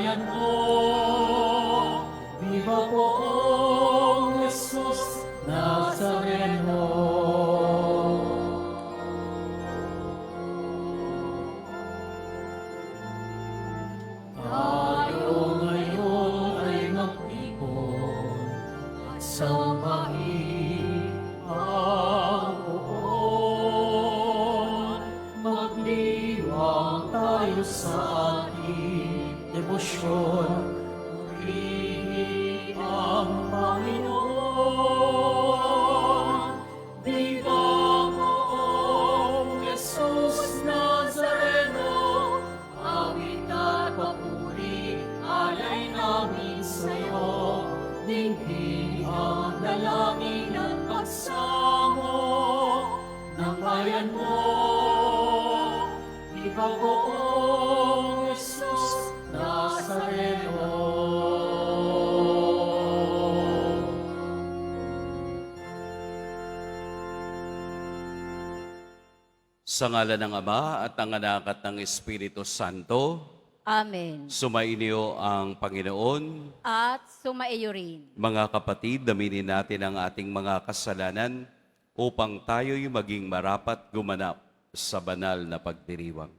bayan mo. Viva poong Jesus Nazareno. Tayo ngayon ay magtipon at sambahin ang poon. Magdiwang tayo sa ating debosyon. Purihin ang Panginoon. Viva poong Jesus Nazareno. Awit at papuri, alay namin sa'yo. Dinggin ang dalangin at pagsamo ng bayan mo. Viva poong Jesus Nazareno. Sa ngalan ng Ama at ng Anak at ng Espiritu Santo, Amen. sumainyo ang Panginoon. At sumaiyo rin. Mga kapatid, daminin natin ang ating mga kasalanan upang tayo'y maging marapat gumanap sa banal na pagdiriwang.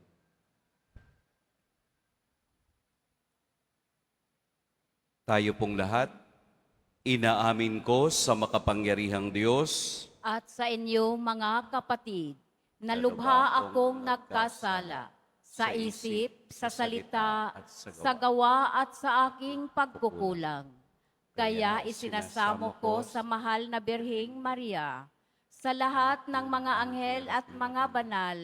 Tayo pong lahat, inaamin ko sa makapangyarihang Diyos At sa inyo, mga kapatid, na lubha akong nagkasala sa isip, sa salita, sa gawa at sa aking pagkukulang. Kaya isinasamo ko sa mahal na Birheng Maria, sa lahat ng mga anghel at mga banal,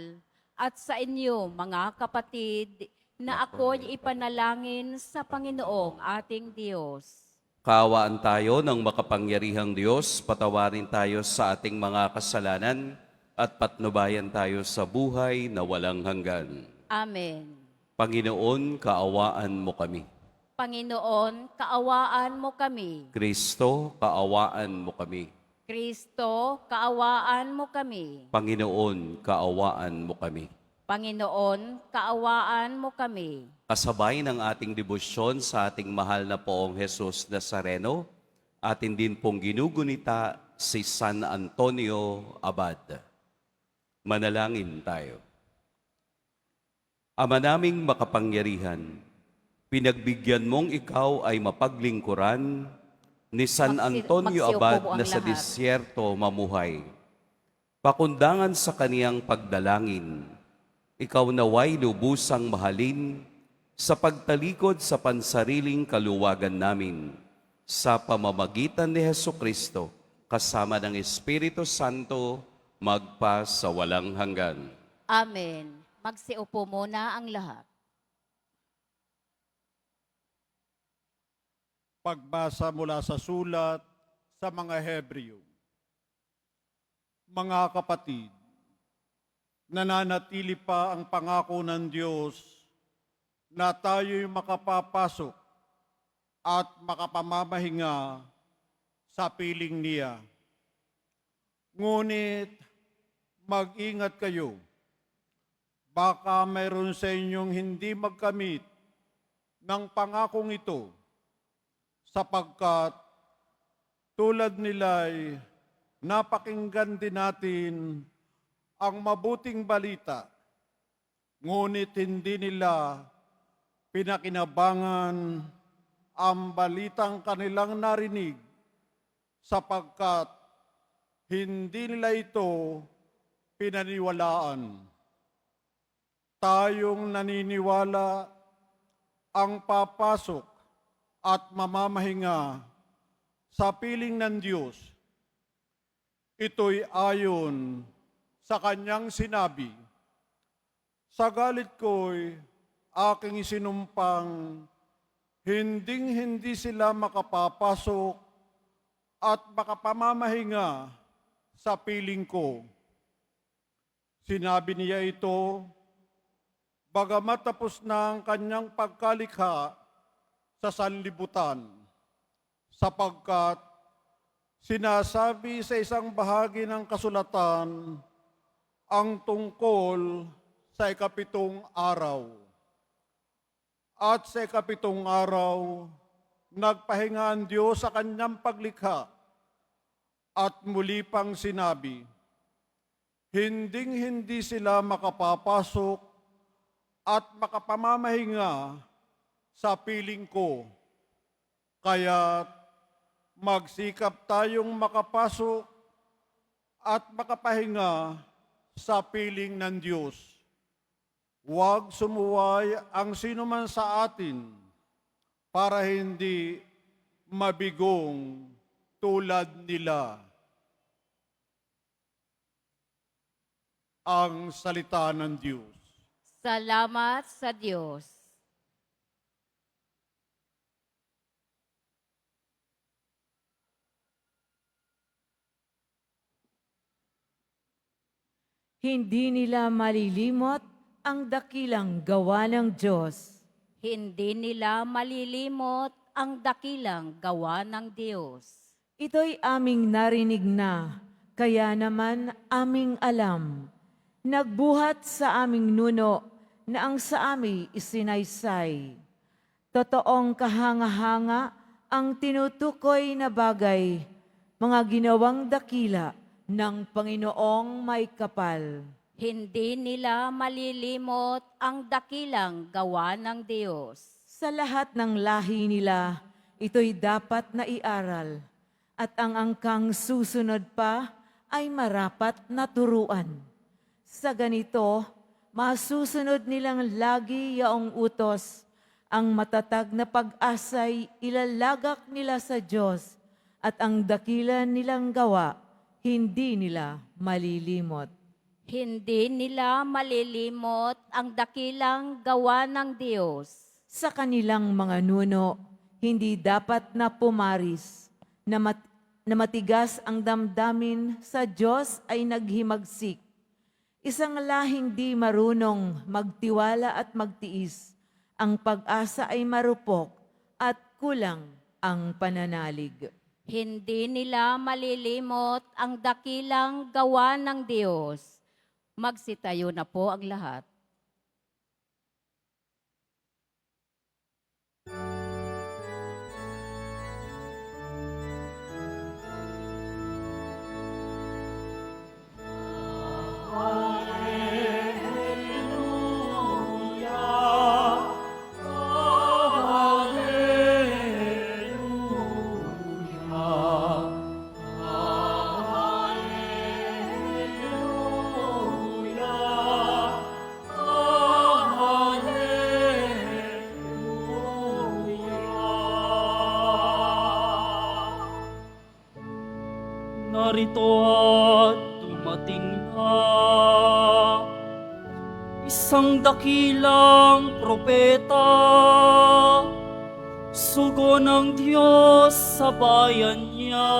at sa inyo, mga kapatid, na ako'y ipanalangin sa Panginoong ating Diyos. Kaawaan tayo ng makapangyarihang Diyos, patawarin tayo sa ating mga kasalanan at patnubayan tayo sa buhay na walang hanggan. Amen. Panginoon, kaawaan mo kami. Panginoon, kaawaan mo kami. Kristo, kaawaan mo kami. Kristo, kaawaan mo kami. Panginoon, kaawaan mo kami. Panginoon, kaawaan mo kami. Kasabay ng ating debosyon sa ating mahal na poong Jesus Nazareno, atin din pong ginugunita si San Antonio Abad. Manalangin tayo. Ama naming makapangyarihan, pinagbigyan mong ikaw ay mapaglingkuran ni San Antonio magsiupo Abad po ang na sa lahat. disyerto mamuhay. Pakundangan sa kaniyang pagdalangin, ikaw naway lubusang mahalin sa pagtalikod sa pansariling kaluwagan namin sa pamamagitan ni Hesukristo kasama ng Espiritu Santo magpa sa walang hanggan. Amen. Magsiupo muna ang lahat. Pagbasa mula sa sulat sa mga Hebreo. Mga kapatid, nananatili pa ang pangako ng Diyos na tayo'y makapapasok at makapamamahinga sa piling niya. Ngunit mag-ingat kayo, baka mayroon sa inyong hindi magkamit ng pangakong ito, sapagkat tulad nila'y napakinggan din natin ang mabuting balita, ngunit hindi nila pinakinabangan ang balitang kanilang narinig, sapagkat hindi nila ito pinaniwalaan. Tayong naniniwala ang papasok at mamamahinga sa piling ng Diyos. Ito'y ayon sa kanyang sinabi, "Sa galit ko'y aking isinumpang, hinding-hindi sila makapapasok at makapamamahinga sa piling ko." Sinabi niya ito, bagamat tapos na ang kanyang pagkalikha sa sanlibutan, sapagkat sinasabi sa isang bahagi ng kasulatan ang tungkol sa ikapitong araw. At sa ikapitong araw, nagpahinga ang Diyos sa kanyang paglikha at muli pang sinabi, hinding-hindi sila makapapasok at makapamamahinga sa piling ko. Kaya magsikap tayong makapasok at makapahinga sa piling ng Diyos. Huwag sumuway ang sinuman sa atin para hindi mabigong tulad nila. Ang salita ng Diyos. Salamat sa Diyos. Hindi nila malilimot ang dakilang gawa ng Diyos. Hindi nila malilimot ang dakilang gawa ng Diyos. Ito'y aming narinig na, kaya naman aming alam. Nagbuhat sa aming nuno na ang sa amin isinaysay. Totoong kahanga-hanga ang tinutukoy na bagay, mga ginawang dakila ng Panginoong may kapal. Hindi nila malilimot ang dakilang gawa ng Diyos. Sa lahat ng lahi nila, ito'y dapat na iaral, at ang angkang susunod pa ay marapat na turuan. Sa ganito, masusunod nilang lagi yaong utos, ang matatag na pag-asay ilalagak nila sa Diyos, at ang dakila nilang gawa, hindi nila malilimot. Hindi nila malilimot ang dakilang gawa ng Diyos. Sa kanilang mga nuno, hindi dapat na pumaris, na matigas ang damdamin sa Diyos ay naghimagsik. Isang lahing di marunong magtiwala at magtiis, ang pag-asa ay marupok at kulang ang pananalig. Hindi nila malilimot ang dakilang gawa ng Diyos. Magsitayo na po ang lahat. Narito at dumating na isang dakilang propeta, sugo ng Diyos sa bayan niya.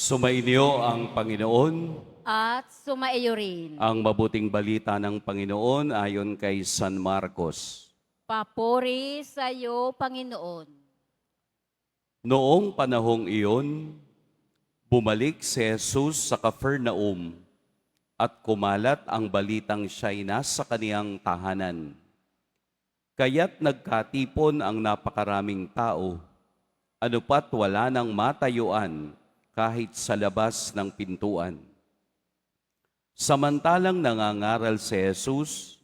Sumainyo ang Panginoon. At sumaiyo rin. Ang mabuting balita ng Panginoon ayon kay San Marcos. Papuri sa iyo, Panginoon. Noong panahong iyon, bumalik si Jesus sa Capernaum at kumalat ang balitang siya'y nasa kaniyang tahanan. Kaya't nagkatipon ang napakaraming tao, ano pat wala nang matayuan kahit sa labas ng pintuan. Samantalang nangangaral si Jesus,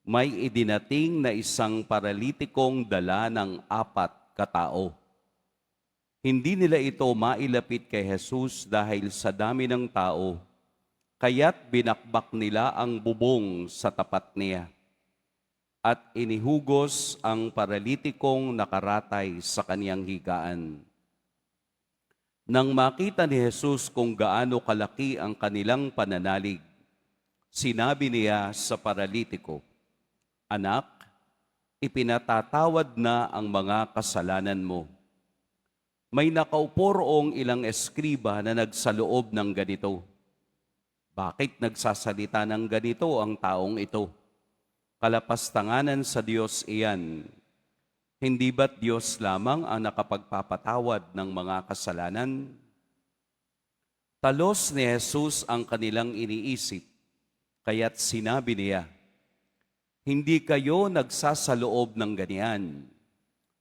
may idinating na isang paralitikong dala ng 4 katao. Hindi nila ito mailapit kay Jesus dahil sa dami ng tao, kaya't binakbak nila ang bubong sa tapat niya at inihugos ang paralitikong nakaratay sa kaniyang higaan. Nang makita ni Jesus kung gaano kalaki ang kanilang pananalig, sinabi niya sa paralitiko, "Anak, ipinatatawad na ang mga kasalanan mo. May nakaupo roong ilang eskriba na nagsaloob ng ganito. Bakit nagsasalita ng ganito ang taong ito? Kalapastanganan sa Diyos iyan. Hindi ba't Diyos lamang ang nakapagpapatawad ng mga kasalanan? Talos ni Jesus ang kanilang iniisip, kaya't sinabi niya, hindi kayo nagsasaloob ng ganyan.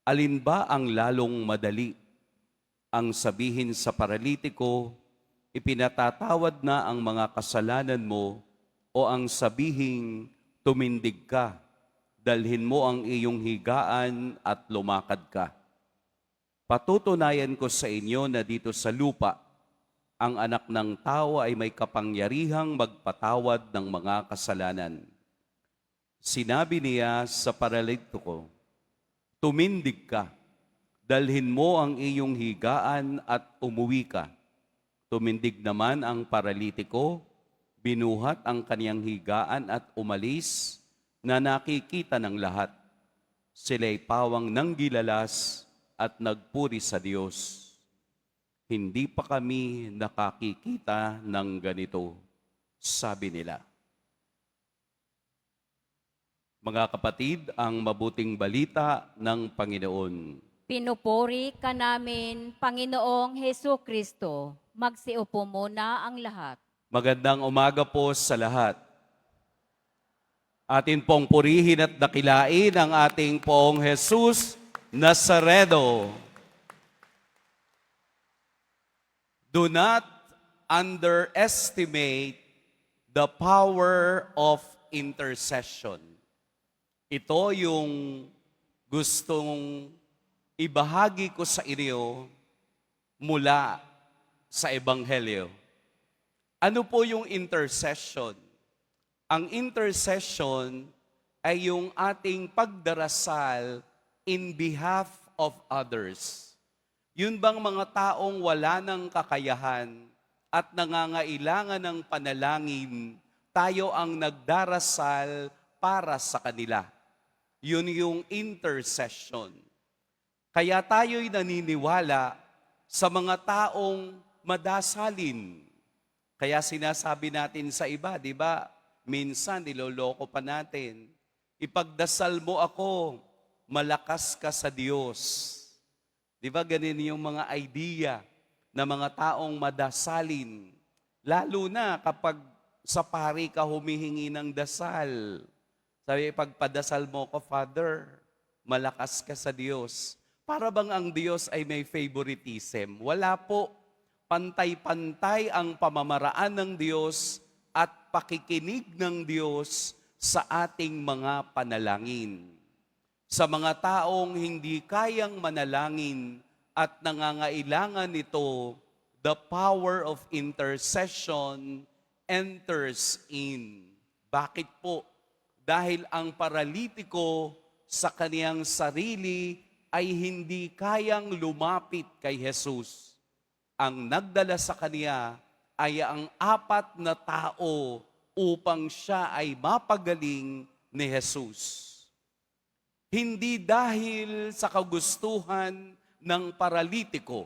Alin ba ang lalong madali? Ang sabihin sa paralitiko, ipinatatawad na ang mga kasalanan mo, o ang sabihing tumindig ka, dalhin mo ang iyong higaan at lumakad ka. Patutunayan ko sa inyo na dito sa lupa, ang anak ng tao ay may kapangyarihang magpatawad ng mga kasalanan. Sinabi niya sa paralitiko, tumindig ka, dalhin mo ang iyong higaan at umuwi ka. Tumindig naman ang paralitiko, binuhat ang kaniyang higaan at umalis, na nakikita ng lahat. Sila'y pawang nanggilalas at nagpuri sa Diyos. Hindi pa kami nakakikita ng ganito, sabi nila. Mga kapatid, ang mabuting balita ng Panginoon. Pinupuri ka namin, Panginoong Hesu Kristo. Magsiupo muna ang lahat. Magandang umaga po sa lahat. Atin pong purihin at dakilain ang ating Poong Jesus Nazareno. Do not underestimate the power of intercession. Ito yung gustong ibahagi ko sa inyo mula sa Ebanghelyo. Ano po yung intercession? Ang intercession ay yung ating pagdarasal in behalf of others. Yun bang mga taong wala ng kakayahan at nangangailangan ng panalangin, tayo ang nagdarasal para sa kanila. Yun yung intercession. Kaya tayo'y naniniwala sa mga taong madasalin. Kaya sinasabi natin sa iba, di ba? Minsan, niloloko pa natin. Ipagdasal mo ako, malakas ka sa Diyos. Di ba ganin yung mga idea na mga taong madasalin? Lalo na kapag sa pari ka humihingi ng dasal. Sabi, pagpadasal mo ko, Father, malakas ka sa Diyos. Para bang ang Diyos ay may favoritism? Wala po. Pantay-pantay ang pamamaraan ng Diyos at pakikinig ng Diyos sa ating mga panalangin. Sa mga taong hindi kayang manalangin at nangangailangan nito, the power of intercession enters in. Bakit po? Dahil ang paralitiko sa kaniyang sarili ay hindi kayang lumapit kay Jesus. Ang nagdala sa kaniya ay ang 4 na tao upang siya ay mapagaling ni Jesus. Hindi dahil sa kagustuhan ng paralitiko,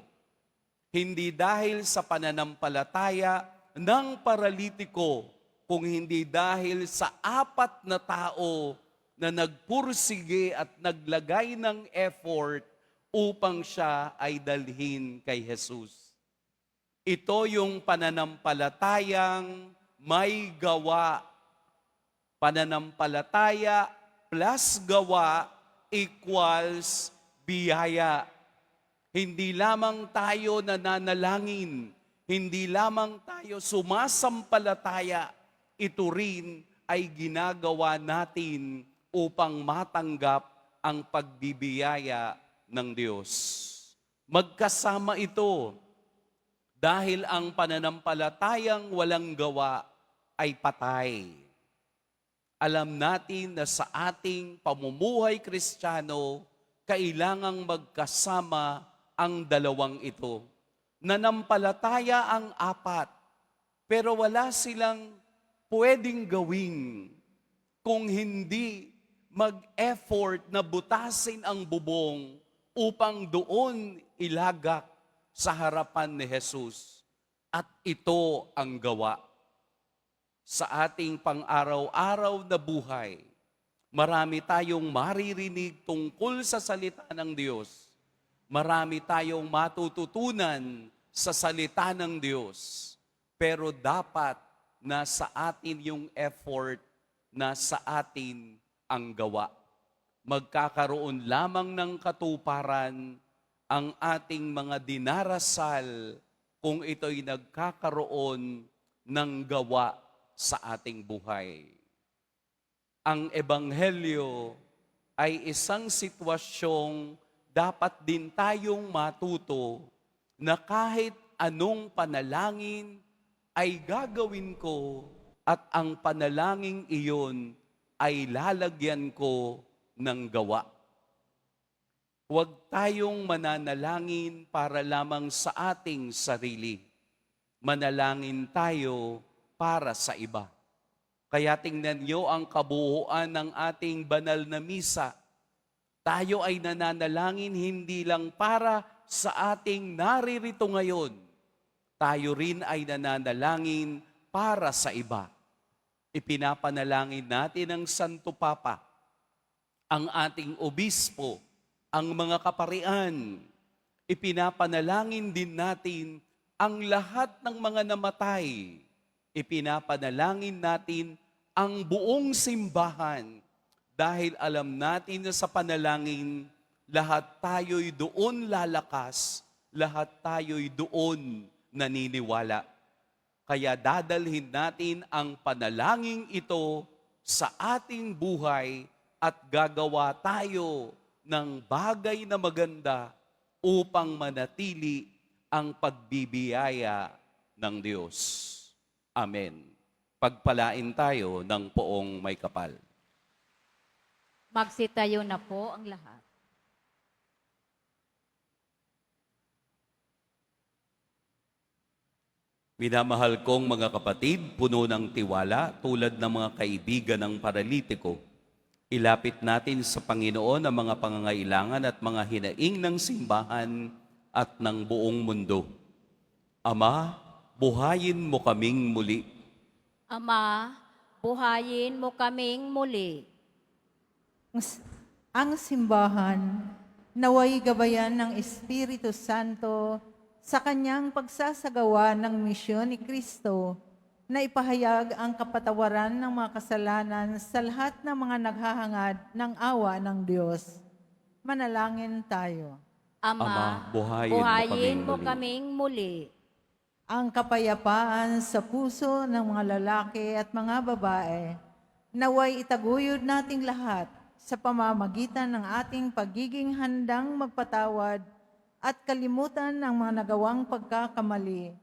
hindi dahil sa pananampalataya ng paralitiko, kung hindi dahil sa 4 na tao na nagpursige at naglagay ng effort upang siya ay dalhin kay Jesus. Ito yung pananampalatayang may gawa. Pananampalataya plus gawa equals biyaya. Hindi lamang tayo nananalangin, hindi lamang tayo sumasampalataya, ito rin ay ginagawa natin upang matanggap ang pagbibiyaya ng Diyos. Magkasama ito dahil ang pananampalatayang walang gawa ay patay. Alam natin na sa ating pamumuhay Kristiyano, kailangang magkasama ang dalawang ito. Nanampalataya ang 4, pero wala silang pwedeng gawin kung hindi mag-effort na butasin ang bubong upang doon ilagak sa harapan ni Jesus. At ito ang gawa sa ating pang-araw-araw na buhay. Marami tayong maririnig tungkol sa salita ng Diyos. Marami tayong matututunan sa salita ng Diyos. Pero dapat nasa atin yung effort, nasa atin ang gawa. Magkakaroon lamang ng katuparan ang ating mga dinarasal kung ito'y nagkakaroon ng gawa sa ating buhay. Ang Ebanghelyo ay isang sitwasyong dapat din tayong matuto na kahit anong panalangin ay gagawin ko at ang panalangin iyon ay lalagyan ko ng gawa. Huwag tayong mananalangin para lamang sa ating sarili. Manalangin tayo para sa iba. Kaya tingnan niyo ang kabuuan ng ating banal na misa. Tayo ay nananalangin hindi lang para sa ating naririto ngayon. Tayo rin ay nananalangin para sa iba. Ipinapanalangin natin ang Santo Papa, ang ating obispo, ang mga kaparian. Ipinapanalangin din natin ang lahat ng mga namatay. Ipinapanalangin natin ang buong simbahan dahil alam natin na sa panalangin, lahat tayo'y doon lalakas, lahat tayo'y doon naniniwala. Kaya dadalhin natin ang panalangin ito sa ating buhay at gagawa tayo ng bagay na maganda upang manatili ang pagbibiyaya ng Diyos. Amen. Pagpalain tayo ng poong may kapal. Magsitayo na po ang lahat. Minamahal kong mga kapatid, puno ng tiwala, tulad ng mga kaibigan ng paralitiko, ilapit natin sa Panginoon ang mga pangangailangan at mga hinaing ng simbahan at ng buong mundo. Ama, buhayin mo kaming muli. Ama, buhayin mo kaming muli. Ang simbahan naway gabayan ng Espiritu Santo sa kanyang pagsasagawa ng misyon ni Kristo na ipahayag ang kapatawaran ng mga kasalanan sa lahat ng mga naghahangad ng awa ng Diyos. Manalangin tayo. Ama, buhayin mo kaming muli. Ang kapayapaan sa puso ng mga lalaki at mga babae, naway itaguyod nating lahat sa pamamagitan ng ating pagiging handang magpatawad at kalimutan ng mga nagawang pagkakamali.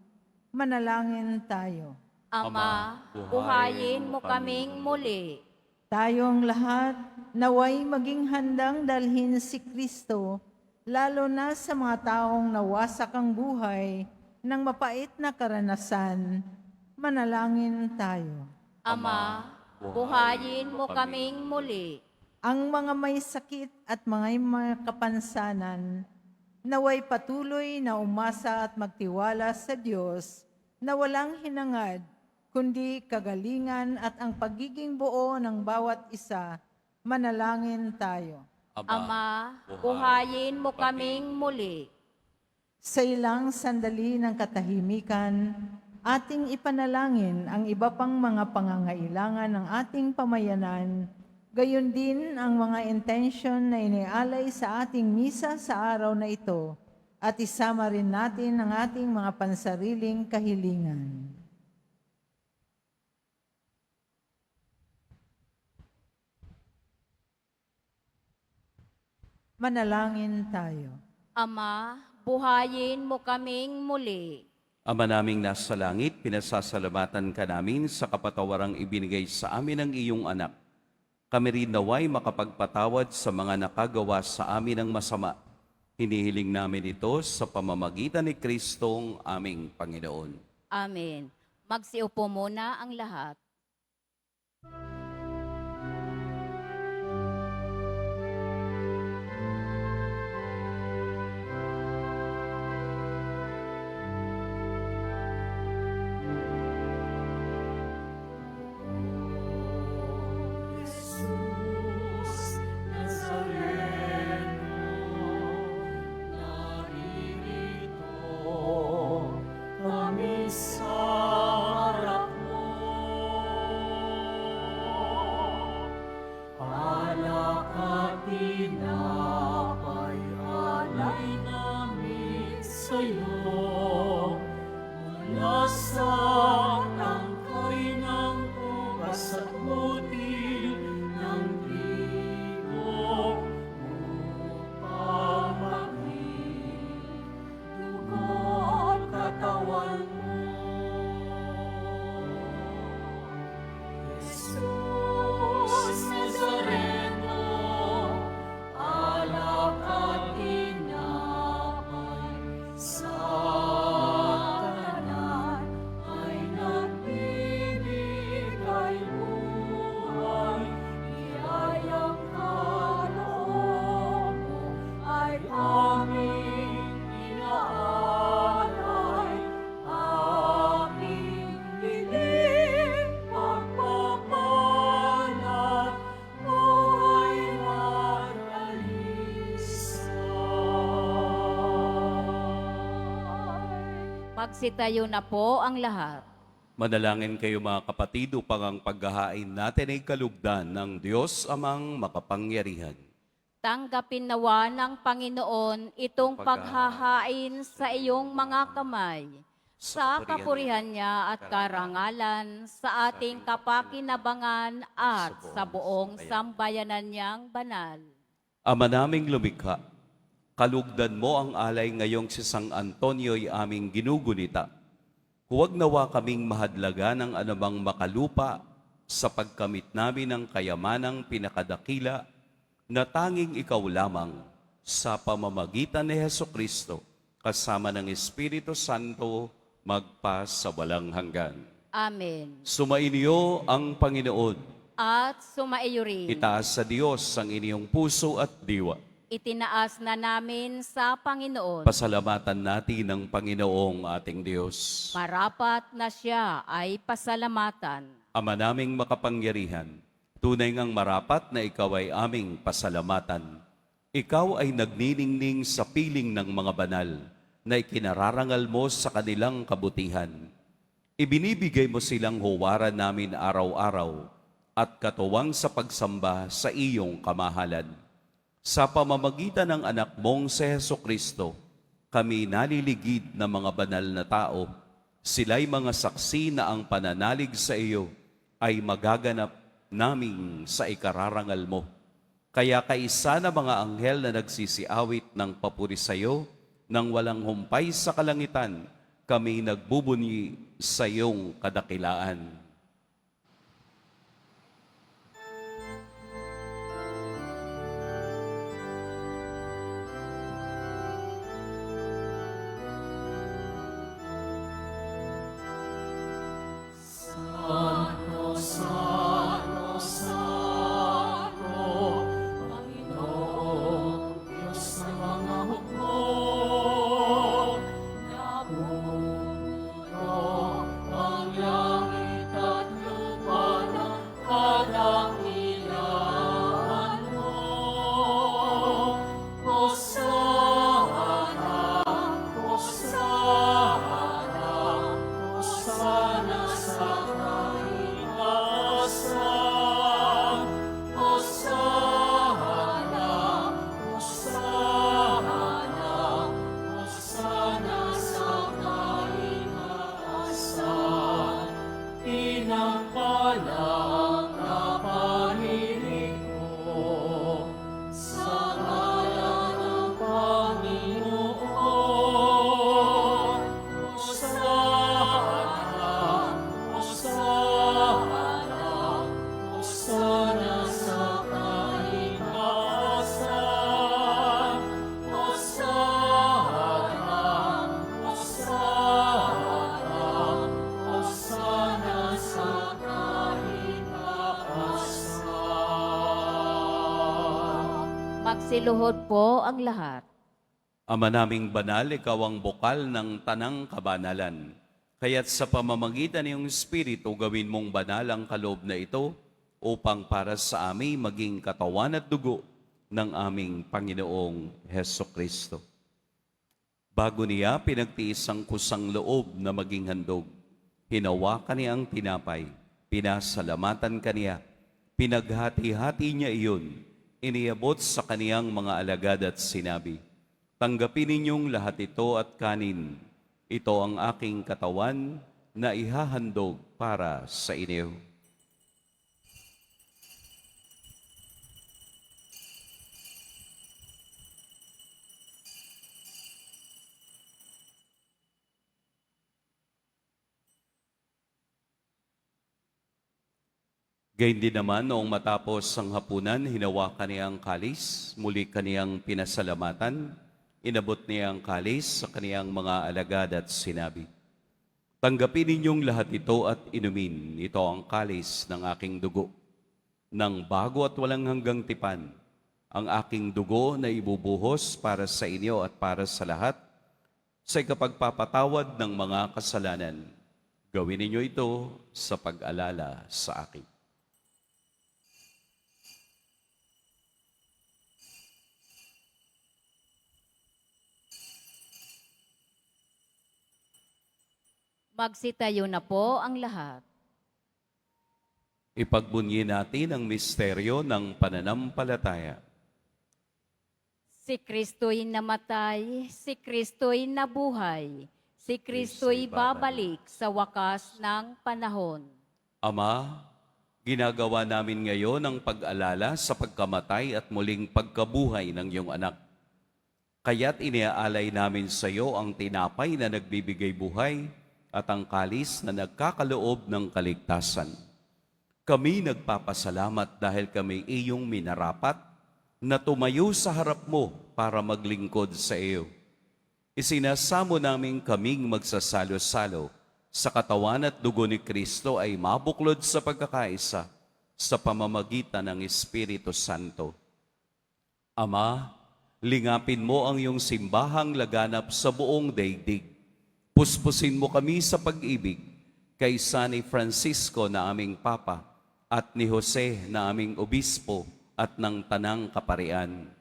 Manalangin tayo. Ama, buhayin mo kaming muli. Tayong lahat naway maging handang dalhin si Kristo, lalo na sa mga taong nawasak ang buhay ng mapait na karanasan. Manalangin tayo. Ama, buhayin mo kaming muli. Ang mga may sakit at mga may kapansanan, naway patuloy na umasa at magtiwala sa Diyos na walang hinangad, kundi kagalingan at ang pagiging buo ng bawat isa. Manalangin tayo. Ama, buhayin mo kaming muli. Sa ilang sandali ng katahimikan, ating ipanalangin ang iba pang mga pangangailangan ng ating pamayanan, gayon din ang mga intensyon na inialay sa ating misa sa araw na ito, at isama rin natin ang ating mga pansariling kahilingan. Manalangin tayo. Ama, buhayin mo kaming muli. Ama naming nasa langit, pinasasalamatan ka namin sa kapatawarang ibinigay sa amin ng iyong anak. Kami rin naway makapagpatawad sa mga nakagawa sa amin ng masama. Hinihiling namin ito sa pamamagitan ni Kristong aming Panginoon. Amen. Magsiupo muna ang lahat. sa'yo. Mula sa tangkay ng ubas at butil ng trigo, upang maging dugo at katawan mo. Jesus Nazareno, alak at tinapay sa tanan ay nagbibigay buhay. Iyayang kaloob mo ay aming inaalay, aming hiling pagpapala, buhay at alisay. Magsitayo na po ang lahat. Manalangin kayo mga kapatid upang ang paghahain natin ay kalugdan ng Diyos amang makapangyarihan. Tanggapin nawa ng Panginoon itong paghahain sa iyong mga kamay, sa kapurihan niya at karangalan, sa ating kapakinabangan at sa buong sambayanan niyang banal. Ama naming lumikha, kalugdan mo ang alay ngayong si San Antonio'y aming ginugunita. Huwag nawa kaming mahadlaga ng anumang makalupa sa pagkamit namin ng kayamanang pinakadakila na tanging ikaw lamang sa pamamagitan ni Hesukristo kasama ng Espiritu Santo magpa sa walang hanggan. Amen. Sumainyo ang Panginoon. At sumaiyo rin. Itaas sa Diyos ang inyong puso at diwa. Itinaas na namin sa Panginoon. Pasalamatan natin ang Panginoong ating Diyos. Marapat na siya ay pasalamatan. Ama naming makapangyarihan, tunay ngang marapat na ikaw ay aming pasalamatan. Ikaw ay nagniningning sa piling ng mga banal na ikinararangal mo sa kanilang kabutihan. Ibinibigay mo silang huwaran namin araw-araw at katuwang sa pagsamba sa iyong kamahalan. Sa pamamagitan ng anak mong si Hesukristo, kami naliligid na mga banal na tao. Sila'y mga saksi na ang pananalig sa iyo ay magaganap naming sa ikararangal mo. Kaya kaisa na mga anghel na nagsisiawit ng papuri sa iyo, nang walang humpay sa kalangitan, kami nagbubunyi sa iyong kadakilaan. Santo, Santo, Santo, Panginoong Diyos ng mga hukbo, nabubuo ang langit at lupa ng kadakilaan mo. Hosana, Hosana, Hosana sa kaitaasan. Hosana, Hosana, Hosana sa kaitaasan. Pinagpalang kapanilig ko sa ngalan ng Panginoon. Hosana, Hosana, Hosana sa kaitaasan. Hosana, Hosana, Hosana sa kaitaasan. Magsiluhod po ang lahat. Ama naming banal, ikaw ang bukal ng tanang kabanalan. Kaya't sa pamamagitan ng iyong Espiritu, gawin mong banal ang kaloob na ito upang para sa amin maging katawan at dugo ng aming Panginoong Hesukristo. Bago niya pinagtiis ang kusang loob na maging handog, hinawakan niya ang tinapay, pinasalamatan kaniya, pinaghati-hati niya iyon, iniabot sa kaniyang mga alagad at sinabi, Tanggapin ninyong lahat ito at kanin. Ito ang aking katawan na ihahandog para sa inyo. Gayun din naman, noong matapos ang hapunan, hinawakan niya ang kalis, muli kaniyang pinasalamatan, inabot niya ang kalis sa kaniyang mga alagad at sinabi, "Tanggapin ninyong lahat ito at inumin. Ito ang kalis ng aking dugo, ng bago at walang hanggang tipan, ang aking dugo na ibubuhos para sa inyo at para sa lahat, sa ikapagpapatawad ng mga kasalanan. Gawin ninyo ito sa pag-alala sa akin." Magsitayo na po ang lahat. Ipagbunyi natin ang misteryo ng pananampalataya. Si Kristo'y namatay, si Kristo'y nabuhay, si Kristo'y babalik sa wakas ng panahon. Ama, ginagawa namin ngayon ang pag-alala sa pagkamatay at muling pagkabuhay ng iyong anak. Kaya't iniaalay namin sa iyo ang tinapay na nagbibigay buhay at ang kalis na nagkakaloob ng kaligtasan. Kami nagpapasalamat dahil kami iyong minarapat na tumayo sa harap mo para maglingkod sa iyo. Isinasamo namin kaming magsasalo-salo sa katawan at dugo ni Kristo ay mabuklod sa pagkakaisa sa pamamagitan ng Espiritu Santo. Ama, lingapin mo ang iyong simbahang laganap sa buong daigdig. Puspusin mo kami sa pag-ibig kay San Francisco na aming Papa at ni Jose na aming Obispo at ng Tanang Kaparian.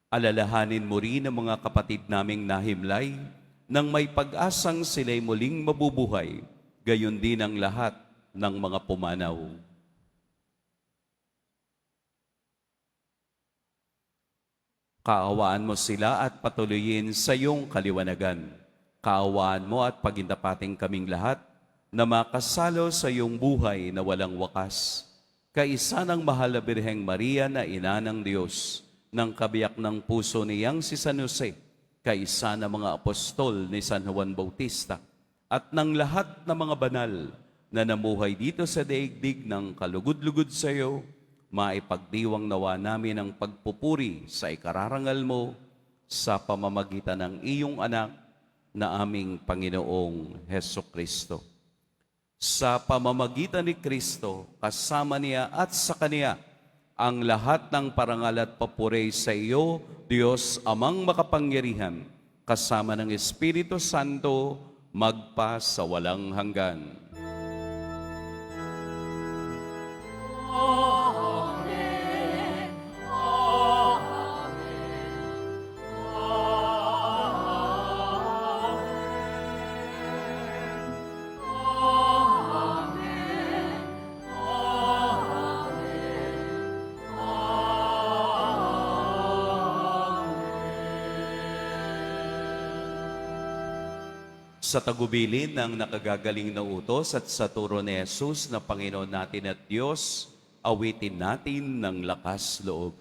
Alalahanin mo rin ang mga kapatid naming nahimlay nang may pag-asang sila'y muling mabubuhay, gayon din ang lahat ng mga pumanaw. Kaawaan mo sila at patuloyin sa iyong kaliwanagan. Kaawaan mo at pagindapating kaming lahat na makasalo sa iyong buhay na walang wakas. Kaisa ng mahal na Birheng Maria na ina ng Diyos, ng kabiyak ng puso niyang si San Jose, kaisa ng mga apostol ni San Juan Bautista, at ng lahat ng mga banal na namuhay dito sa daigdig ng kalugod-lugod sa iyo, maipagdiwang nawa namin ang pagpupuri sa ikararangal mo sa pamamagitan ng iyong anak na aming Panginoong Hesukristo. Sa pamamagitan ni Kristo, kasama niya at sa Kaniya, ang lahat ng parangal at papuri sa iyo, Diyos Amang makapangyarihan, kasama ng Espiritu Santo, magpa sa walang hanggan. Sa tagubilin ng nakagagaling na utos at sa turo ni Jesus na Panginoon natin at Diyos, awitin natin ng lakas loob.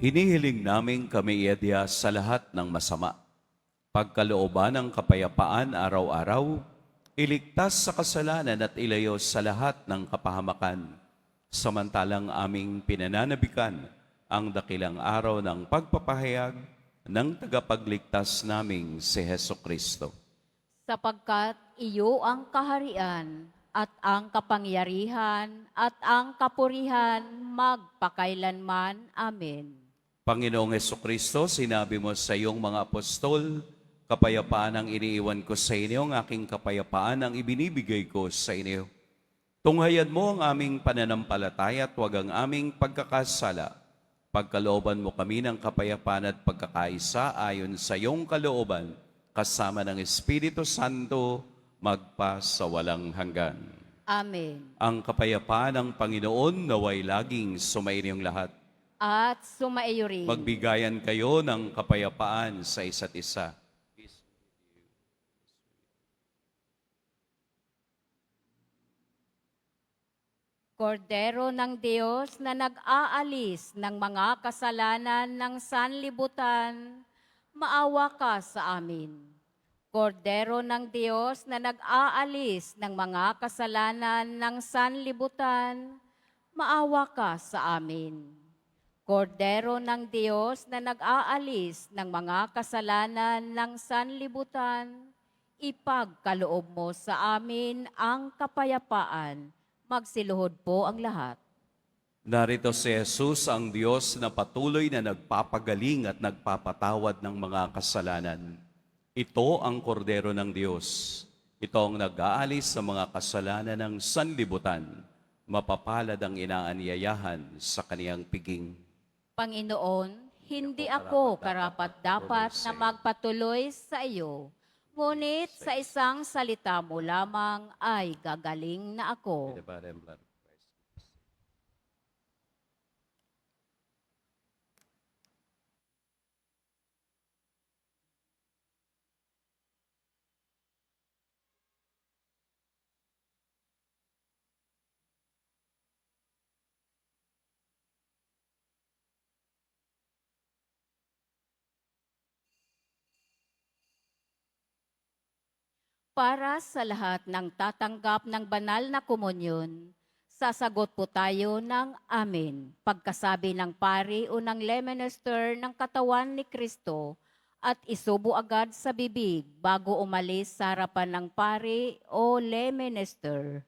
Hinihiling namin kami iadya sa lahat ng masama. Pagkalooban ng kapayapaan araw-araw, iligtas sa kasalanan at ilayo sa lahat ng kapahamakan. Samantalang aming pinananabikan ang dakilang araw ng pagpapahayag ng tagapagligtas naming si Heso Kristo. Sapagkat iyo ang kaharian at ang kapangyarihan at ang kapurihan magpakailanman. Amen. Panginoong Hesukristo, sinabi mo sa iyong mga apostol, kapayapaan ang iniiwan ko sa inyo, ang aking kapayapaan ang ibinibigay ko sa inyo. Tunghayan mo ang aming pananampalataya at huwag ang aming pagkakasala. Pagkalooban mo kami ng kapayapaan at pagkakaisa ayon sa iyong kalooban, kasama ng Espiritu Santo, magpa sa walang hanggan. Amen. Ang kapayapaan ng Panginoon naway laging sumainyong lahat. At sumaiyo rin. Magbigayan kayo ng kapayapaan sa isa't isa. Kordero ng Diyos na nag-aalis ng mga kasalanan ng sanlibutan, maawa ka sa amin. Kordero ng Diyos na nag-aalis ng mga kasalanan ng sanlibutan, maawa ka sa amin. Kordero ng Diyos na nag-aalis ng mga kasalanan ng sanlibutan, ipagkaloob mo sa amin ang kapayapaan. Magsiluhod po ang lahat. Narito si Jesus, ang Diyos na patuloy na nagpapagaling at nagpapatawad ng mga kasalanan. Ito ang kordero ng Diyos. Ito ang nag-aalis sa mga kasalanan ng sanlibutan. Mapapalad ang inaanyayahan sa kaniyang piging. Panginoon, hindi ako karapat-dapat na magpatuloy sa iyo. Ngunit sa isang salita mo lamang ay gagaling na ako. Para sa lahat ng tatanggap ng banal na komunyon, sasagot po tayo ng amen. Pagkasabi ng pari o ng leminister ng katawan ni Kristo at isubo agad sa bibig bago umalis sa harapan ng pari o leminister.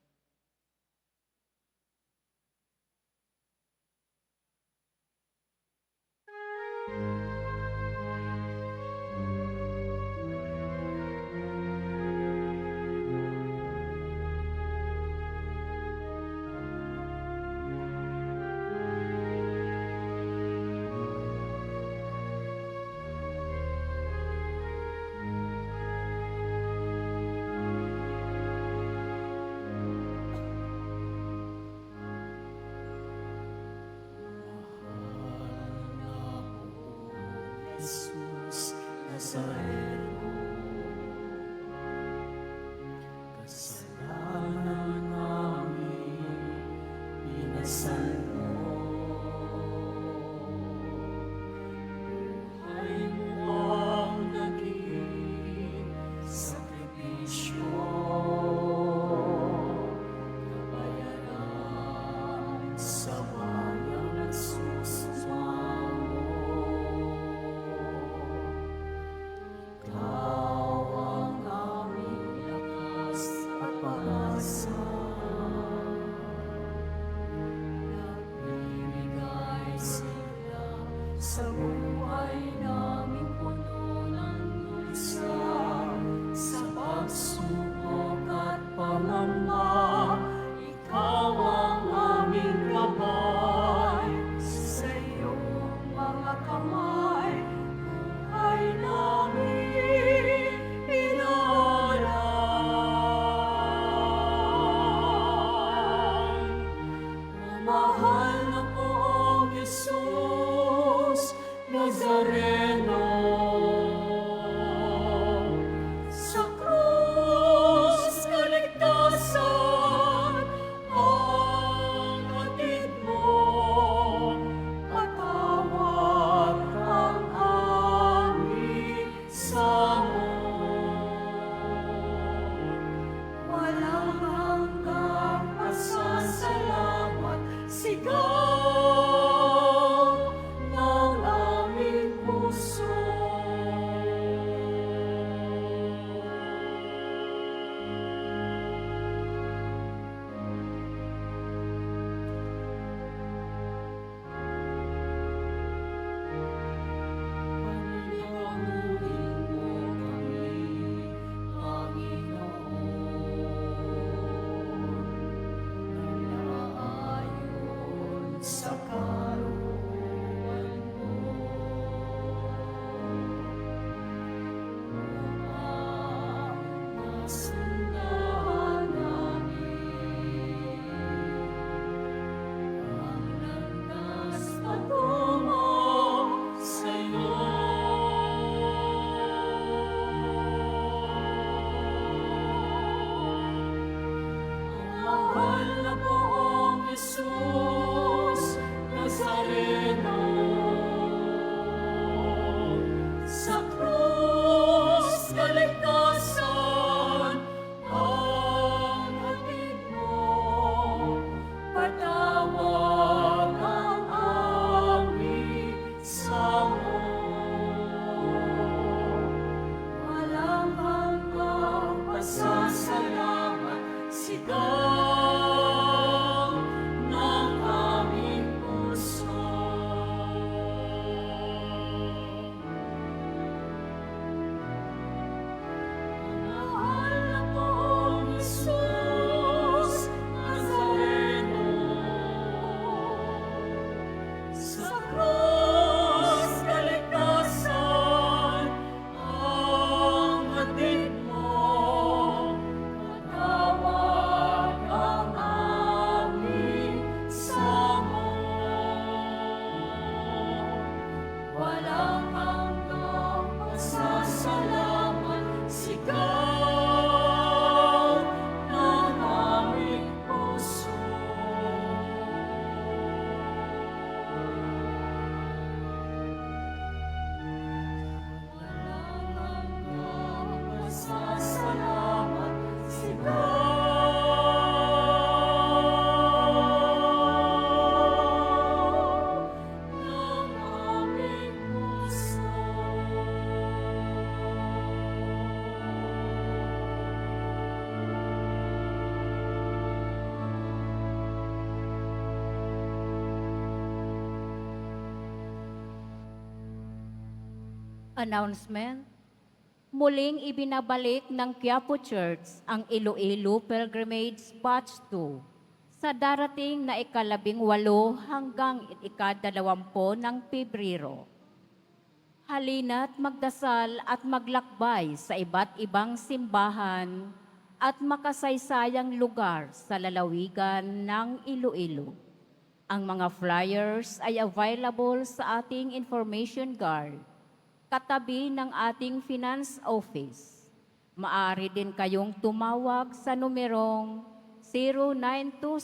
Jesus Nazareno, kasalanan namin minasan mo. Buhay mo ang naging sakripisyo, kabayaran sa bayang nagsusumamo. Announcement. Muling ibinabalik ng Quiapo Church ang Iloilo Pilgrimage Batch 2 sa darating na ika-18 hanggang ika-20 ng Pebrero. Halina't magdasal at maglakbay sa iba't ibang simbahan at makasaysayang lugar sa lalawigan ng Iloilo. Ang mga flyers ay available sa ating information card katabi ng ating finance office. Maaari din kayong tumawag sa numerong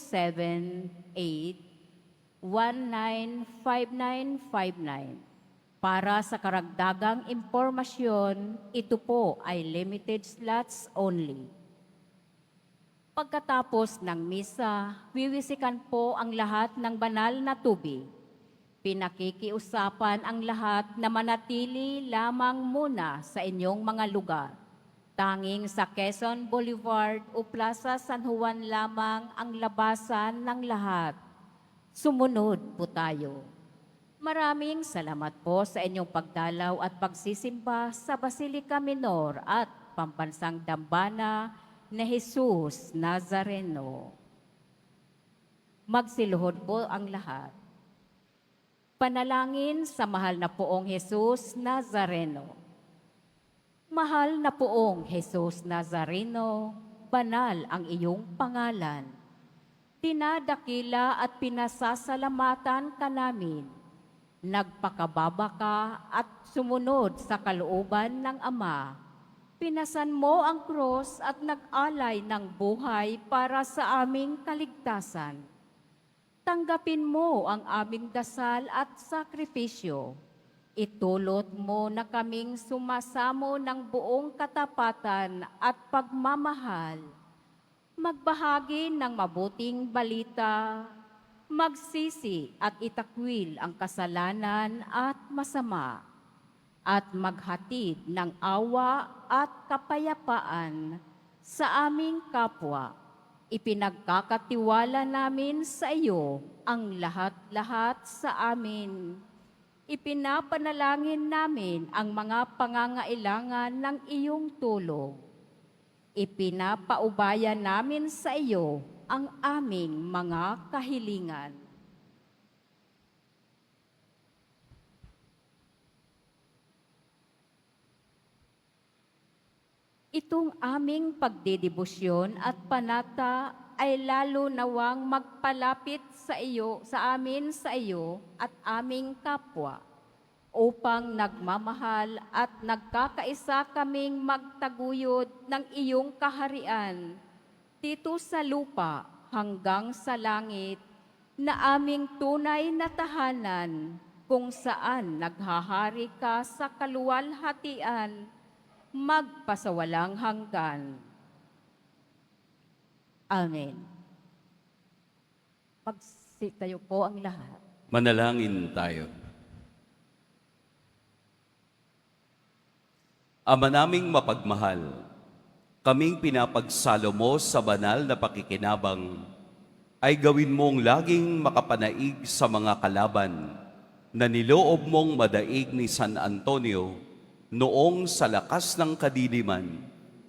0927-819-5959. Para sa karagdagang impormasyon, ito po ay limited slots only. Pagkatapos ng misa, wiwisikan po ang lahat ng banal na tubig. Pinakikiusapan ang lahat na manatili lamang muna sa inyong mga lugar. Tanging sa Quezon Boulevard o Plaza San Juan lamang ang labasan ng lahat. Sumunod po tayo. Maraming salamat po sa inyong pagdalaw at pagsisimba sa Basilica Minor at Pambansang Dambana na Jesus Nazareno. Magsiluhod po ang lahat. Panalangin sa mahal na poong Jesus Nazareno. Mahal na poong Jesus Nazareno, banal ang iyong pangalan. Dinadakila at pinasasalamatan ka namin. Nagpakababa ka at sumunod sa kalooban ng Ama. Pinasan mo ang krus at nag-alay ng buhay para sa aming kaligtasan. Tanggapin mo ang aming dasal at sakripisyo. Itulot mo na kaming sumasamo ng buong katapatan at pagmamahal. Magbahagi ng mabuting balita, magsisi at itakwil ang kasalanan at masama, at maghatid ng awa at kapayapaan sa aming kapwa. Ipinagkakatiwala namin sa iyo ang lahat-lahat sa amin. Ipinapanalangin namin ang mga pangangailangan ng iyong tulong. Ipinapaubaya namin sa iyo ang aming mga kahilingan. Itong aming pagdedebosyon at panata ay lalo nawang magpalapit sa iyo, sa iyo at aming kapwa, upang nagmamahal at nagkakaisa kaming magtaguyod ng iyong kaharian dito sa lupa hanggang sa langit, na aming tunay na tahanan kung saan naghahari ka sa kaluwalhatian magpasawalang hanggan. Amen. Magsitayo po ang lahat. Manalangin tayo. Ama naming mapagmahal, kaming pinapagsalo mo sa banal na pakikinabang, ay gawin mong laging makapanaig sa mga kalaban na niloob mong madaig ni San Antonio noong sa lakas ng kadiliman,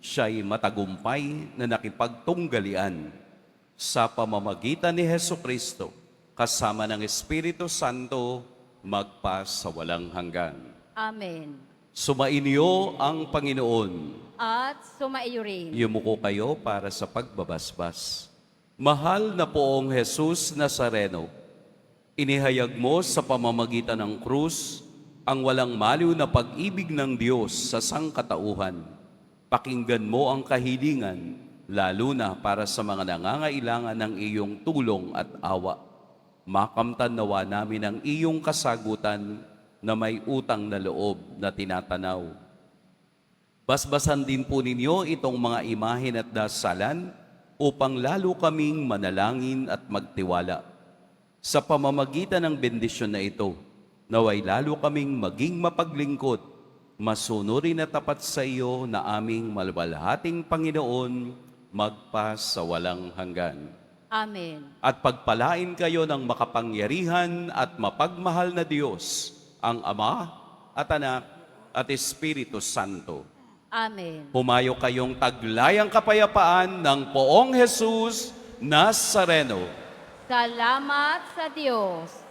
siya'y matagumpay na nakipagtunggalian sa pamamagitan ni Hesukristo, kasama ng Espiritu Santo, magpasawalang hanggan. Amen. Sumainyo ang Panginoon. At sumaiyo rin. Yumuko kayo para sa pagbabasbas. Mahal na poong Jesus Nazareno, inihayag mo sa pamamagitan ng krus ang walang maliw na pag-ibig ng Diyos sa sangkatauhan. Pakinggan mo ang kahilingan, lalo na para sa mga nangangailangan ng iyong tulong at awa. Makamtan nawa namin ang iyong kasagutan na may utang na loob na tinatanaw. Basbasan din po ninyo itong mga imahen at dasalan upang lalo kaming manalangin at magtiwala. Sa pamamagitan ng bendisyon na ito, naway lalo kaming maging mapaglingkod, masunurin na tapat sa iyo na aming maluwalhating Panginoon, magpasawalang hanggan. Amen. At pagpalain kayo ng makapangyarihan at mapagmahal na Diyos, ang Ama at Anak at Espiritu Santo. Amen. Humayo kayong taglayang kapayapaan ng Poong Jesus Nazareno. Salamat sa Diyos.